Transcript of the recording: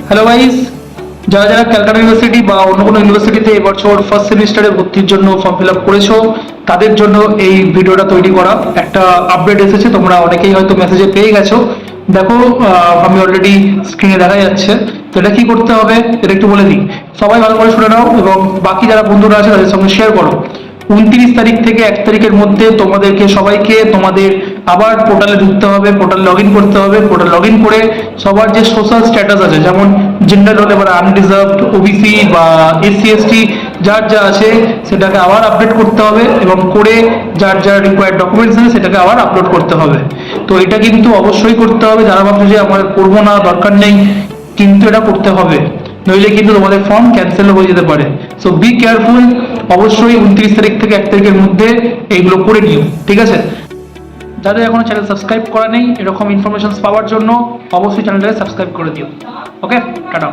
Hello guys, যারা যারা Calcutta university বা অন্য কোনো ইউনিভার্সিটিতে এবছর ফার্স্ট সেমিস্টারে ভর্তির জন্য ফর্ম ফিল আপ করেছো, তাদের জন্য এই ভিডিওটা তৈরি করা। একটা আপডেট এসেছে, তোমরা অনেকেই হয়তো মেসেজে পেয়ে গেছো। দেখো, আমি অলরেডি স্ক্রিনে দেখা যাচ্ছে। তো এটা কি করতে হবে এটা একটু বলে দিই, সবাই ভালো করে শুনে নাও এবং বাকি যারা বন্ধুরা আছে তাদের সঙ্গে শেয়ার করো। 29 তারিখ থেকে 1 তারিখের মধ্যে তোমাদেরকে সবাইকে তোমাদের আবার পোর্টালে ঢুকতে হবে, পোর্টাল লগ ইন করতে হবে। পোর্টাল লগ ইন করে সবার যে সোশ্যাল স্ট্যাটাস আছে, যেমন জেন্ডার হলে এবার আনরিজার্ভড, ওবিসি বা এসসি এসটি যার যা আছে সেটাকে আবার আপডেট করতে হবে এবং করে যার যার রিকোয়ার্ড ডকুমেন্টস আছে সেটাকে আবার আপলোড করতে হবে। তো এটা কিন্তু অবশ্যই করতে হবে। যারা ভাবছো যে আমার করবো না, দরকার নেই, কিন্তু এটা করতে হবে, নইলে কিন্তু তোমাদের ফর্ম ক্যান্সেল হয়ে যেতে পারে। So be careful. অবশ্যই 29 তারিখ থেকে 1 তারিখের মধ্যে এইগুলো করে নিও, ঠিক আছে? যাদের এখনো চ্যানেল সাবস্ক্রাইব করা নেই, এরকম ইনফরমেশন পাওয়ার জন্য অবশ্যই চ্যানেলটাকে সাবস্ক্রাইব করে দিও। ওকে, টাটা।